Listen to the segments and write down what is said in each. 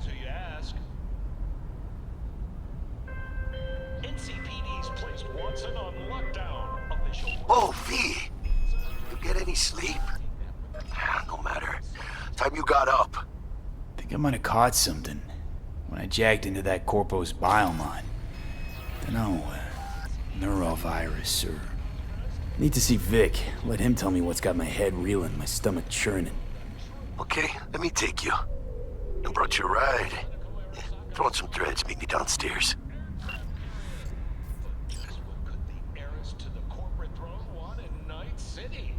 until you ask. NCPD's placed Watson on lockdown. Official. Oh, V! You get any sleep? No matter. Time you got up. Think I might have caught something when I jacked into that Corpo's biomon. Dunno, neurovirus or... Need to see Vic. Let him tell me what's got my head reeling, my stomach churning. Okay, let me take you. I brought you a ride. Yeah, throw on some threads, meet me downstairs. Could the heiress to the corporate throne want in Night City?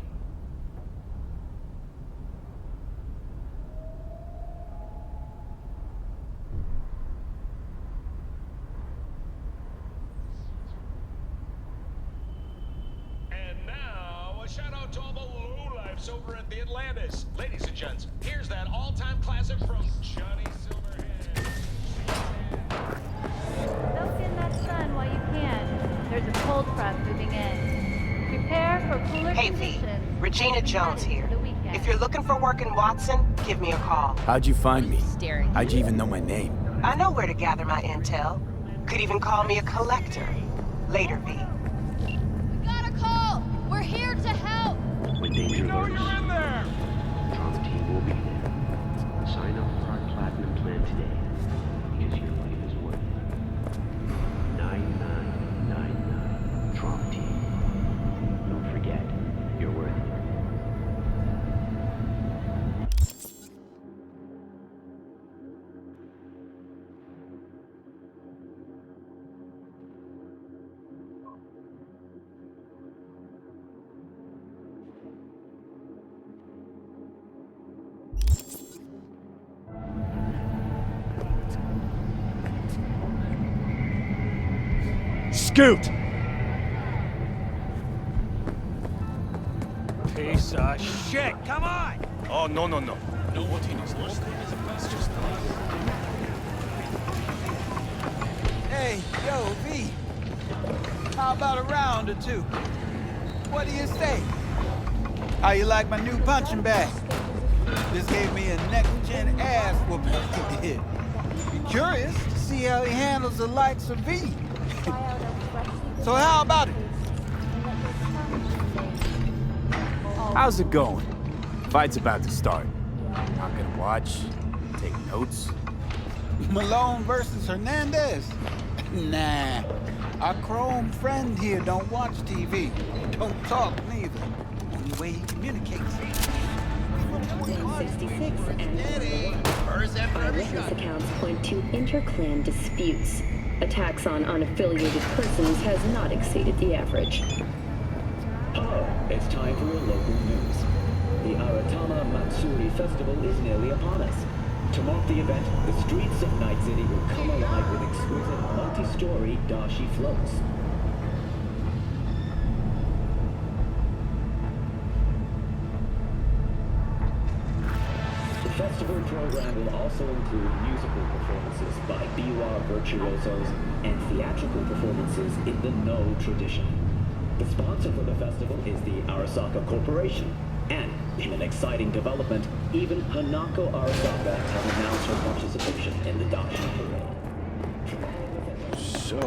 And now, a shout out to all the lowlifes over at the Atlantis. Ladies and gents, here's that all-time classic from Johnny Silverhand. Soak in that sun while you can. There's a cold front moving in. Prepare for cooler Hey V, conditions. Regina Jones here. If you're looking for work in Watson, give me a call. How'd you find me? How'd you even know my name? I know where to gather my intel. Could even call me a collector. Later, V. We got a call! We're here to help! When danger lurks, You're in there! Trump team will be there. Sign up for our platinum plan today, because your life is worth it. 9999 Trump team. Don't forget, you're worth it. Scoot! Piece of shit! Come on! Oh, no. No one is listening. It's just Hey, yo, V. How about a round or two? What do you say? How you like my new punching bag? This gave me a next-gen ass whooping. Be curious to see how he handles the likes of V. So how about it? How's it going? Fight's about to start. I'm gonna watch, take notes. Malone versus Hernandez? Nah. Our chrome friend here don't watch TV. Don't talk neither. Only way he communicates. 66 and eyewitness accounts point to inter-clan disputes. Attacks on unaffiliated persons has not exceeded the average. Hello, it's time for your local news. The Aratama Matsuri Festival is nearly upon us. To mark the event, the streets of Night City will come alive with exquisite multi-story dashi floats. The festival program will also include musical performances by biwa virtuosos and theatrical performances in the No tradition. The sponsor for the festival is the Arasaka Corporation, and in an exciting development, even Hanako Arasaka has announced her participation in the Dashi Parade. So...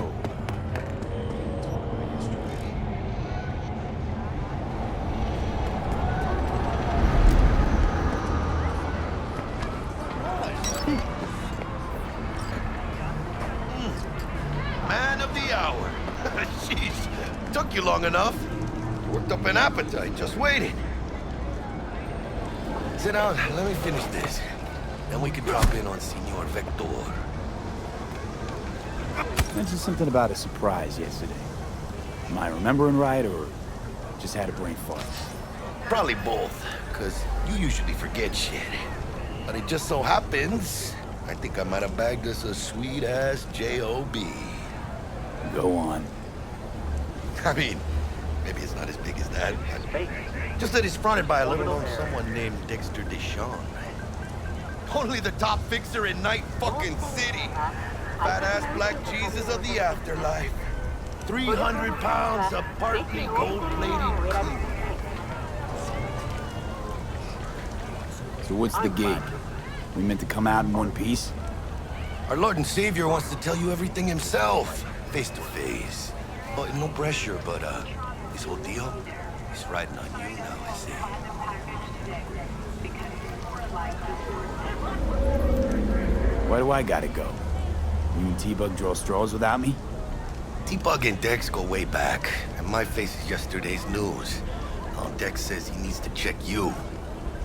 Man of the hour. Jeez, took you long enough. Worked up an appetite, just waiting. Sit down, let me finish this. Then we can drop in on Senor Vector. Mentioned something about a surprise yesterday. Am I remembering right, or just had a brain fart? Probably both, because you usually forget shit. But it just so happens, I think I might have bagged us a sweet-ass J.O.B. Go on. I mean, maybe it's not as big as that. Just that he's fronted by a little-known someone named Dexter Deshawn. Only the top fixer in Night fucking City. Fat-ass black Jesus of the afterlife. 300 pounds of partly gold-plated clean. So what's the gig? We meant to come out in one piece? Our Lord and Savior wants to tell you everything himself, face to face. Oh, no pressure, but this whole deal is riding on you now, I see. Where do I gotta go? You and T-Bug draw straws without me? T-Bug and Dex go way back, and my face is yesterday's news. Now Dex says he needs to check you,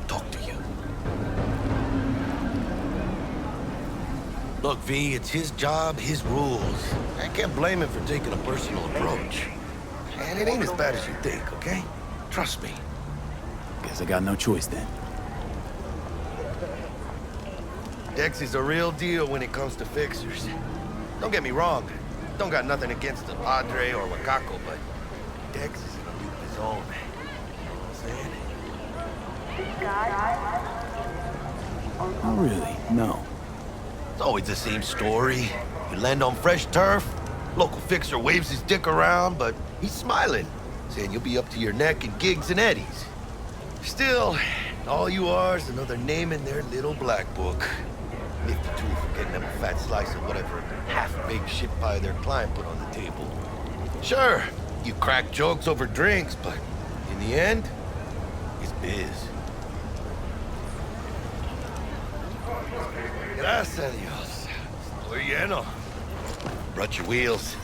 talk to you. Look, V, it's his job, his rules. I can't blame him for taking a personal approach. And it ain't as bad as you think, okay? Trust me. Guess I got no choice then. Dex is a real deal when it comes to fixers. Don't get me wrong. Don't got nothing against the Padre or Wakako, but Dex is in a league of his own. You know what I'm saying? Oh, really? No. It's always the same story. You land on fresh turf, local fixer waves his dick around, but he's smiling, saying you'll be up to your neck in gigs and eddies. Still, all you are is another name in their little black book. 52 for getting them a fat slice of whatever half-baked shit pie their client put on the table. Sure, you crack jokes over drinks, but in the end, it's biz. Gracias a Dios. Estoy lleno. Brought your wheels.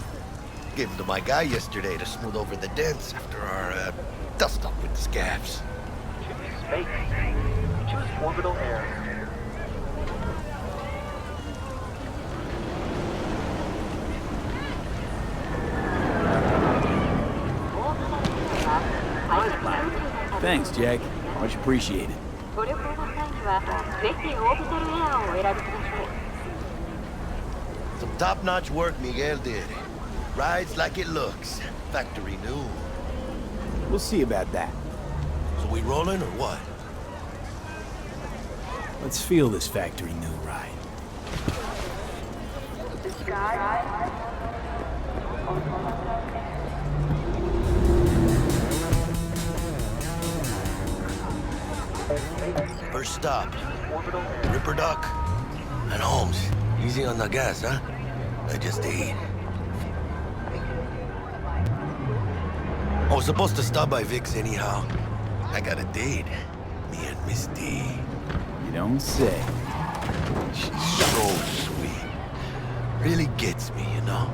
Gave them to my guy yesterday to smooth over the dents after our dust-up with the scabs. Space. Choose orbital air. Thanks, Jack. Much appreciated. Some top-notch work Miguel did. Rides like it looks. Factory new. We'll see about that. So we rolling or what? Let's feel this factory new ride. First stop, Ripper Duck and Holmes. Easy on the gas, huh? I just ate. I was supposed to stop by Vic's anyhow. I got a date. Me and Misty. You don't say. She's so sweet. Really gets me, you know?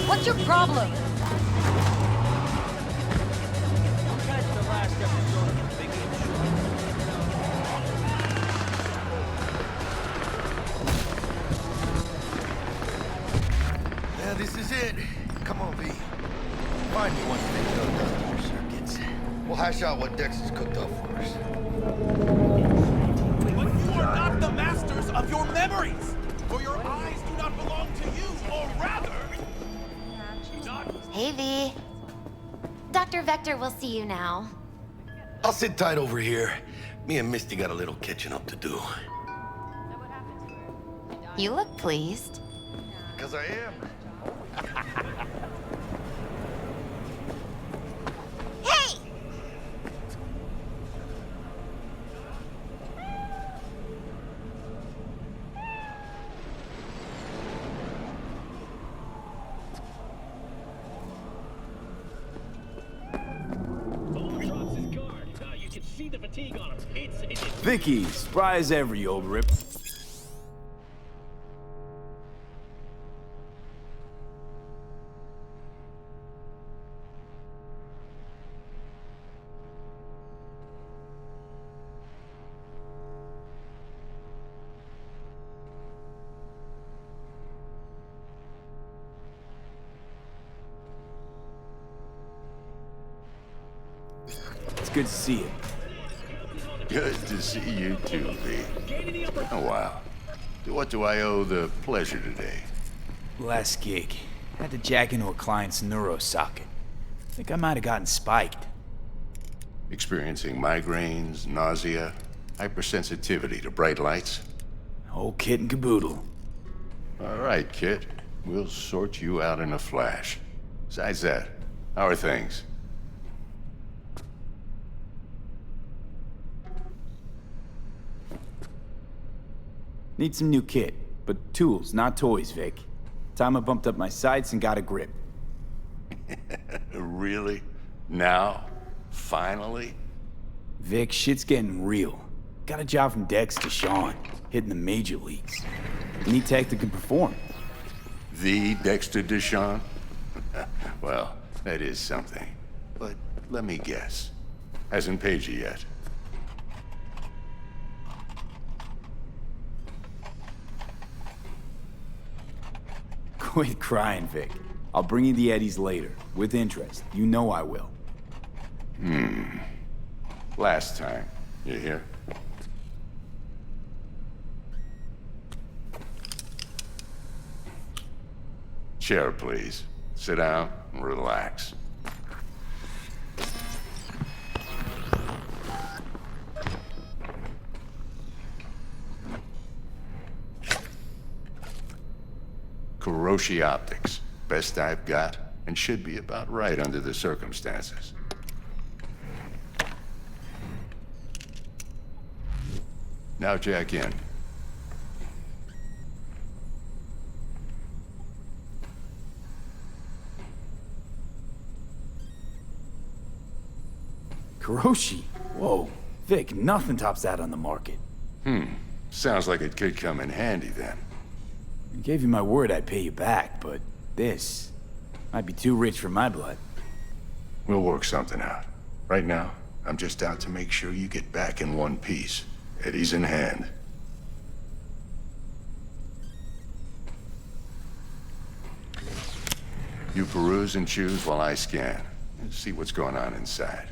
What's your problem? Yeah, this is it. Come on, V. Find me once things are done to your circuits. We'll hash out what Dex has cooked up for us. But you are not the masters of your memories! For your eyes do not belong to you, or rather... Hey, V. Dr. Vector will see you now. I'll sit tight over here. Me and Misty got a little catching up to do. You look pleased. 'Cause I am. Hey! Vicky, spry as ever, you old rip. It's good to see you. Good to see you too, V. Oh, wow. To what do I owe the pleasure today? Last gig. Had to jack into a client's neuro socket. Think I might have gotten spiked. Experiencing migraines, nausea, hypersensitivity to bright lights? Whole kit and caboodle. All right, kid. We'll sort you out in a flash. Besides that, how are things? Need some new kit, but tools, not toys, Vic. Time I bumped up my sights and got a grip. Really? Now? Finally? Vic, shit's getting real. Got a job from Dex to Sean, hitting the major leagues. Need tech that can perform. The Dexter Deshawn? Well, that is something. But let me guess. Hasn't paid you yet. Quit crying, Vic. I'll bring you the Eddies later, with interest. You know I will. Last time. You hear? Chair, please. Sit down and relax. Kuroshi Optics. Best I've got, and should be about right under the circumstances. Now jack in. Kuroshi? Whoa. Vic, nothing tops that on the market. Sounds like it could come in handy then. I gave you my word I'd pay you back, but this might be too rich for my blood. We'll work something out. Right now, I'm just out to make sure you get back in one piece. Eddie's in hand. You peruse and choose while I scan. And see what's going on inside.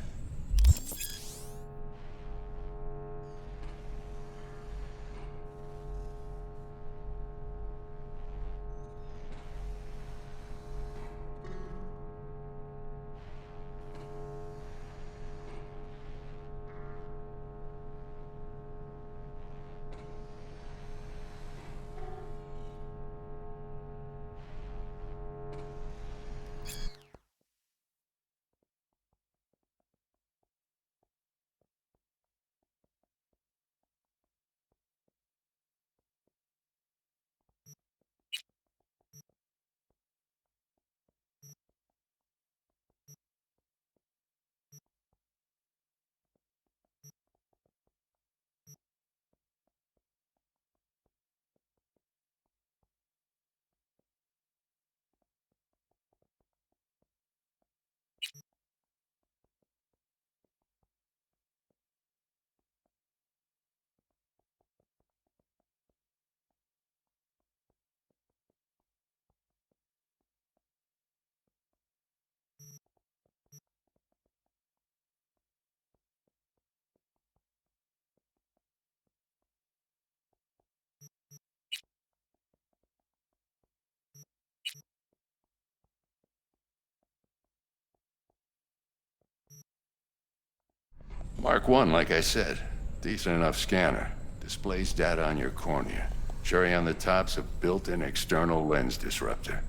Mark 1, like I said. Decent enough scanner. Displays data on your cornea. Cherry on the top's a built-in external lens disruptor.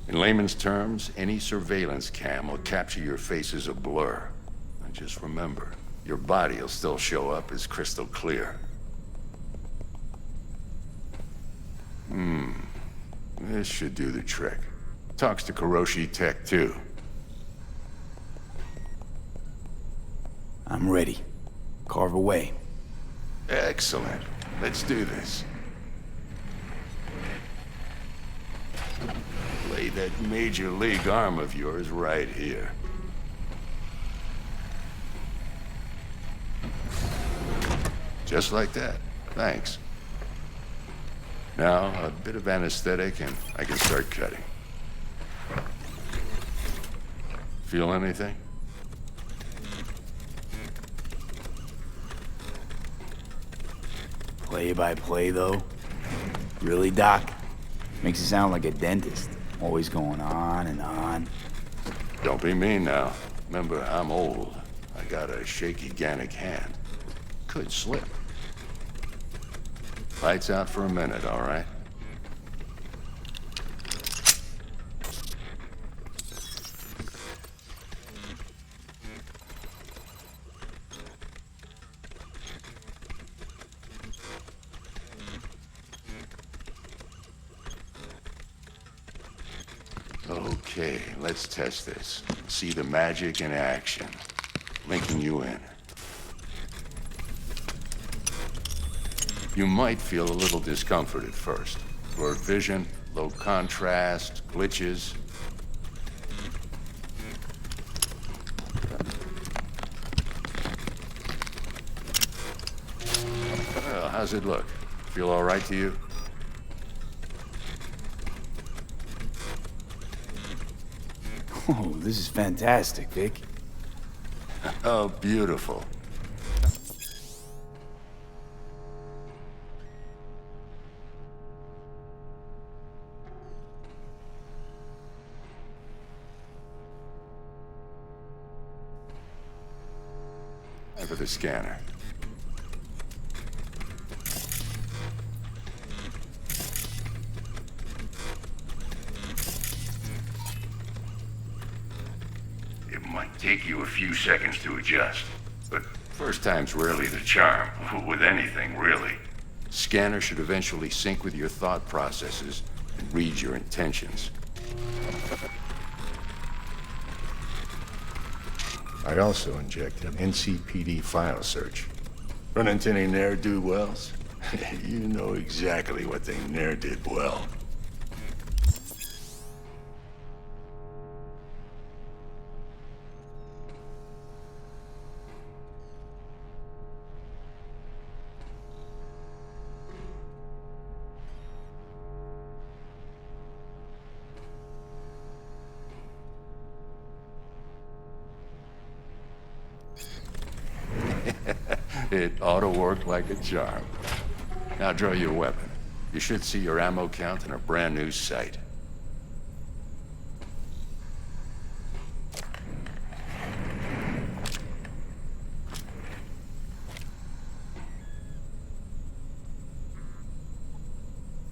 In layman's terms, any surveillance cam will capture your face as a blur. And just remember, your body will still show up as crystal clear. This should do the trick. Talks to Kuroshi Tech, too. I'm ready. Carve away. Excellent. Let's do this. Lay that major league arm of yours right here. Just like that. Thanks. Now, a bit of anesthetic and I can start cutting. Feel anything? Play by play, though? Really, Doc? Makes you sound like a dentist. Always going on and on. Don't be mean now. Remember, I'm old. I got a shaky Gannic hand. Could slip. Lights out for a minute, all right? Okay, let's test this. See the magic in action. Linking you in. You might feel a little discomfort at first. Blurred vision, low contrast, glitches. Well, how's it look? Feel all right to you? Oh, this is fantastic, Vic. Oh, beautiful. For the scanner. It might take you a few seconds to adjust, but first time's rarely the charm, with anything, really. Scanner should eventually sync with your thought processes and read your intentions. I'd also inject an NCPD file search. Run into any ne'er-do-wells? You know exactly what they ne'er did well. It ought to work like a charm. Now draw your weapon. You should see your ammo count in a brand new sight.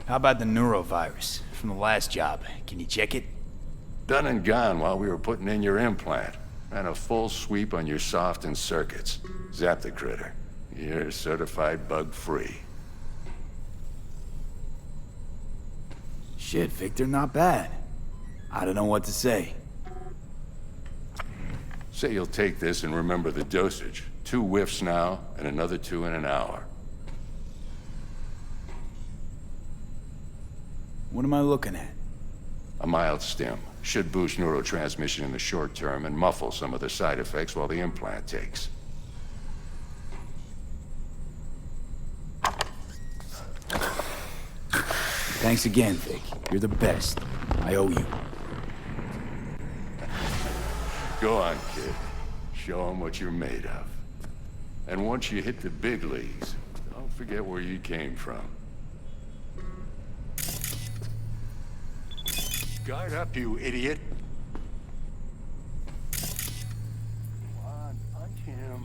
How about the neurovirus from the last job? Can you check it? Done and gone while we were putting in your implant. Ran a full sweep on your soft and circuits. Zap the critter. You're certified bug-free. Shit, Victor, not bad. I don't know what to say. Say you'll take this and remember the dosage. 2 whiffs now, and another 2 in an hour. What am I looking at? A mild stim. Should boost neurotransmission in the short term and muffle some of the side effects while the implant takes. Thanks again, Vic. You're the best. I owe you. Go on, kid. Show 'em what you're made of. And once you hit the big leagues, don't forget where you came from. Guard up, you idiot. Come on, punch him.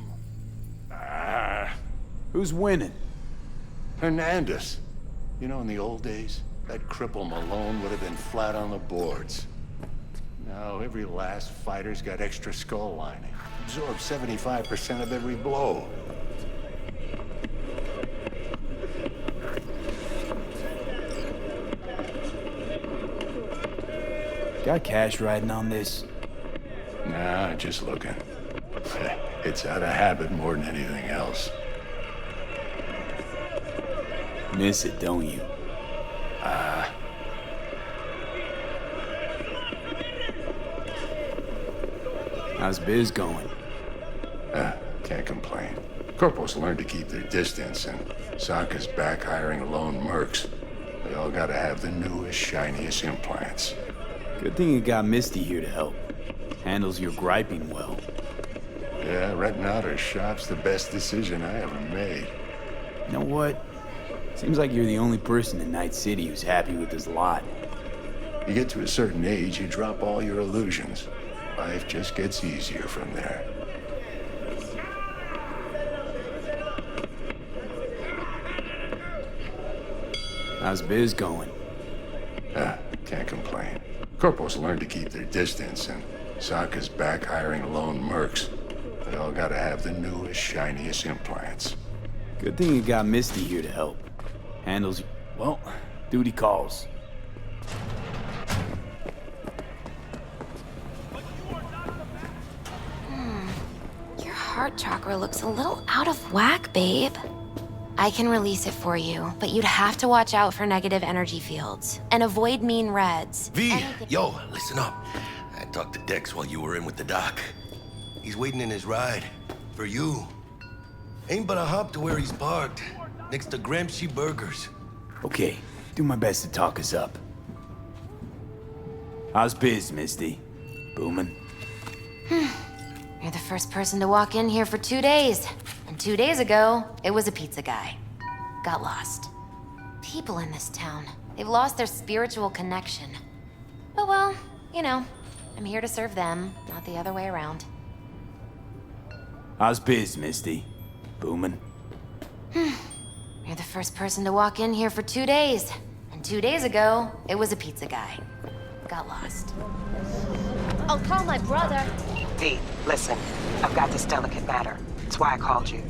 Ah. Who's winning? Hernandez. You know, in the old days, that cripple Malone would have been flat on the boards. Now, every last fighter's got extra skull lining. Absorbs 75% of every blow. Got cash riding on this? Nah, just looking. It's out of habit more than anything else. Miss it, don't you? How's biz going? Can't complain. Corporals learn to keep their distance, and Sokka's back hiring lone mercs. They all gotta have the newest, shiniest implants. Good thing you got Misty here to help. Handles your griping well. Yeah, renting out her shop's the best decision I ever made. You know what? Seems like you're the only person in Night City who's happy with this lot. You get to a certain age, you drop all your illusions. Life just gets easier from there. How's biz going? Can't complain. Corporals learn to keep their distance, and Sokka's back hiring lone mercs. They all gotta have the newest, shiniest implants. Good thing you got Misty here to help. Handles, well, duty calls. Your heart chakra looks a little out of whack, babe. I can release it for you, but you'd have to watch out for negative energy fields and avoid mean reds. V, yo, listen up. I talked to Dex while you were in with the doc. He's waiting in his ride. For you. Ain't but a hop to where he's parked. Next to Gramsci Burgers. Okay, do my best to talk us up. How's biz, Misty? Booming? You're the first person to walk in here for 2 days. And 2 days ago, it was a pizza guy. Got lost. People in this town, they've lost their spiritual connection. But well, you know, I'm here to serve them, not the other way around. How's biz, Misty? Booming? You're the first person to walk in here for 2 days. And 2 days ago, it was a pizza guy. Got lost. I'll call my brother. V, listen. I've got this delicate matter. That's why I called you.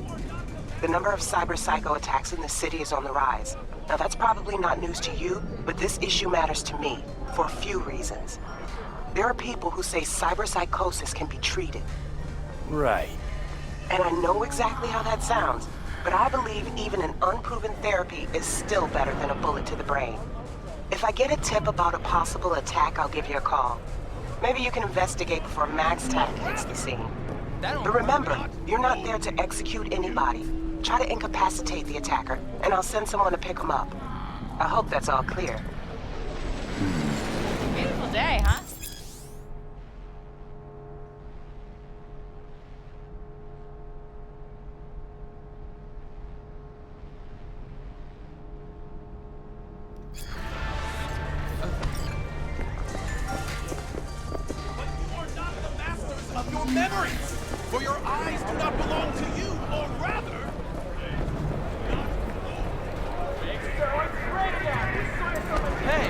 The number of cyber psycho attacks in the city is on the rise. Now that's probably not news to you, but this issue matters to me for a few reasons. There are people who say cyber psychosis can be treated. Right. And I know exactly how that sounds, but I believe even an unproven therapy is still better than a bullet to the brain. If I get a tip about a possible attack, I'll give you a call. Maybe you can investigate before Max Tack hits the scene. But remember, you're not there to execute anybody. Try to incapacitate the attacker, and I'll send someone to pick him up. I hope that's all clear. Beautiful day, huh? Of your memories! For your eyes do not belong to you, or rather... Hey!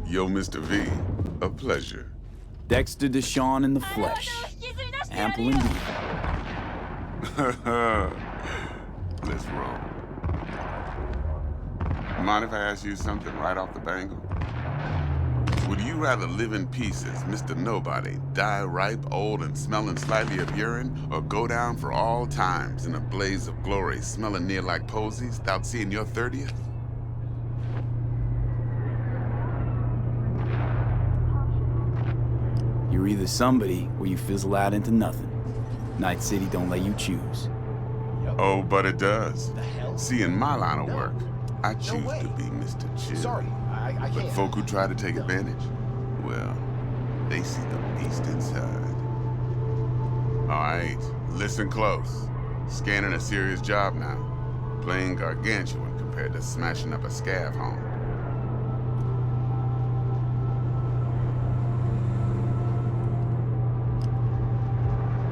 Yo, Mr. V, a pleasure. Dexter Deshawn in the flesh. Ample indeed. Let's roll. Mind if I ask you something right off the bangle? Would you rather live in peace as Mr. Nobody, die ripe, old, and smelling slightly of urine, or go down for all times in a blaze of glory, smelling near like posies, without seeing your 30th? You're either somebody or you fizzle out into nothing. Night City don't let you choose. Oh, but it does. See, in my line of work, I choose to be Mr. Chill. Sorry, I can't. But folk who try to take advantage, well, they see the beast inside. All right, listen close. Scanning a serious job now. Playing gargantuan compared to smashing up a scav home.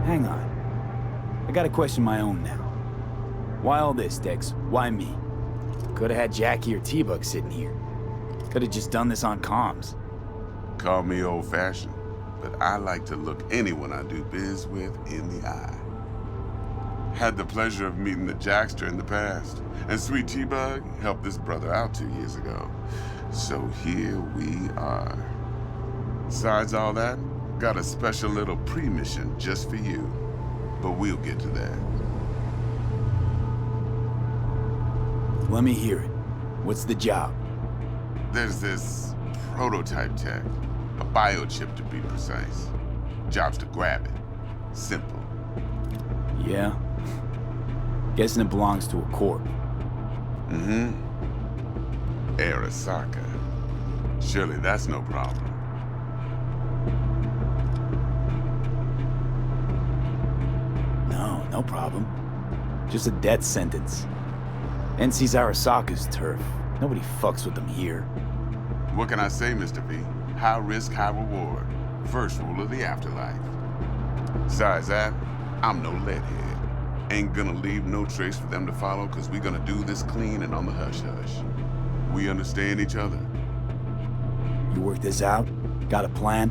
Hang on. I got a question of my own now. Why all this, Dex? Why me? Could have had Jackie or T-Bug sitting here. Could have just done this on comms. Call me old-fashioned, but I like to look anyone I do biz with in the eye. Had the pleasure of meeting the Jackster in the past, and Sweet T-Bug helped this brother out 2 years ago. So here we are. Besides all that, got a special little pre-mission just for you. But we'll get to that. Let me hear it. What's the job? There's this prototype tech, a biochip to be precise. Job's to grab it. Simple. Yeah? Guessing it belongs to a corp. Mm-hmm. Arasaka. Surely that's no problem. No, no problem. Just a death sentence. NC's Arasaka's turf. Nobody fucks with them here. What can I say, Mr. V? High risk, high reward. First rule of the afterlife. Besides that, I'm no leadhead. Ain't gonna leave no trace for them to follow, cause we gonna do this clean and on the hush-hush. We understand each other. You work this out? Got a plan?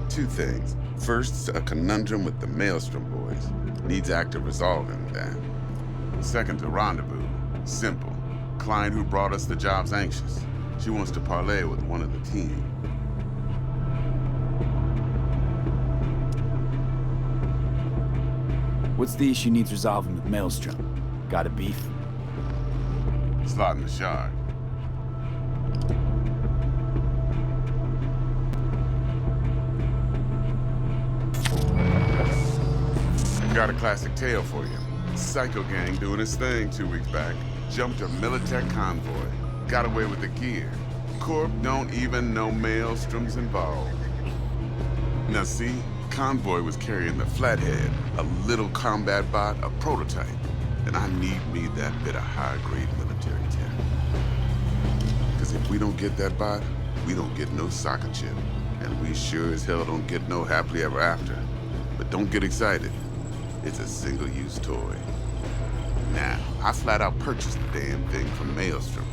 Two things. First, a conundrum with the Maelstrom boys. Needs active resolving with that. Second, a rendezvous. Simple. Client who brought us the job's anxious. She wants to parlay with one of the team. What's the issue needs resolving with Maelstrom? Got a beef? Slot in the shard. Got a classic tale for you. Psycho gang doing his thing 2 weeks back. Jumped a Militech convoy. Got away with the gear. Corp don't even know Maelstrom's involved. Now see, convoy was carrying the Flathead, a little combat bot, a prototype. And I need me that bit of high-grade military tech. Because if we don't get that bot, we don't get no soccer chip. And we sure as hell don't get no happily ever after. But don't get excited. It's a single-use toy. Now, I flat out purchased the damn thing from Maelstrom.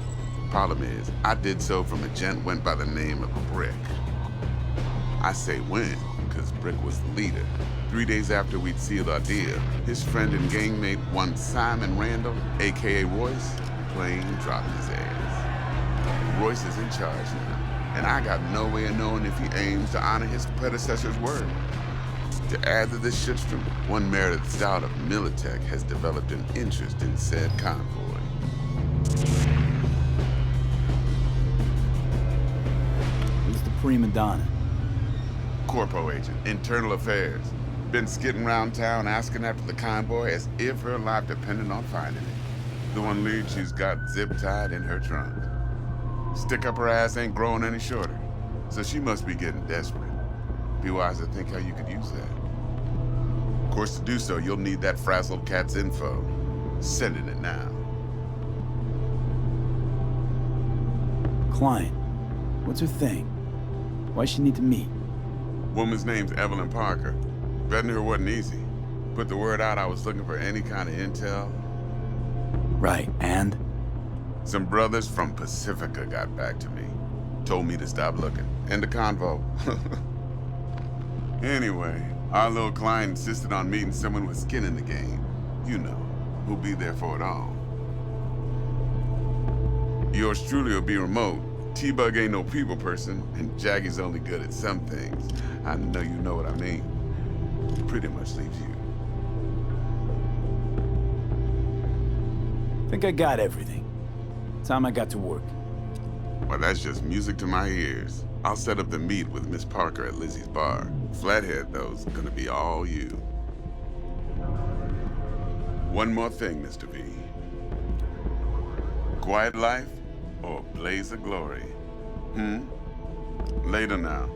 Problem is, I did so from a gent went by the name of Brick. I say when, because Brick was the leader. 3 days after we'd sealed our deal, his friend and gangmate, one Simon Randall, aka Royce, plain dropped his ass. Royce is in charge now, and I got no way of knowing if he aims to honor his predecessor's word. To add to this shitstorm, one Meredith out of Militech has developed an interest in said convoy. Who's the prima donna? Corpo agent, internal affairs. Been skidding around town asking after the convoy as if her life depended on finding it. The one lead she's got zip-tied in her trunk. Stick up her ass ain't growing any shorter, so she must be getting desperate. Be wise to think how you could use that. Of course, to do so, you'll need that frazzled cat's info. Sending it now. Client. What's her thing? Why's she need to meet? Woman's name's Evelyn Parker. Betting her wasn't easy. Put the word out I was looking for any kind of intel. Right, and? Some brothers from Pacifica got back to me. Told me to stop looking. End the convo. Anyway, our little client insisted on meeting someone with skin in the game. You know, who'll be there for it all. Yours truly will be remote. T-Bug ain't no people person, and Jaggy's only good at some things. I know you know what I mean. Pretty much leaves you. Think I got everything. Time I got to work. Well, that's just music to my ears. I'll set up the meet with Miss Parker at Lizzie's bar. Flathead, though's gonna be all you. One more thing, Mr. V. Quiet life or blaze of glory? Later now.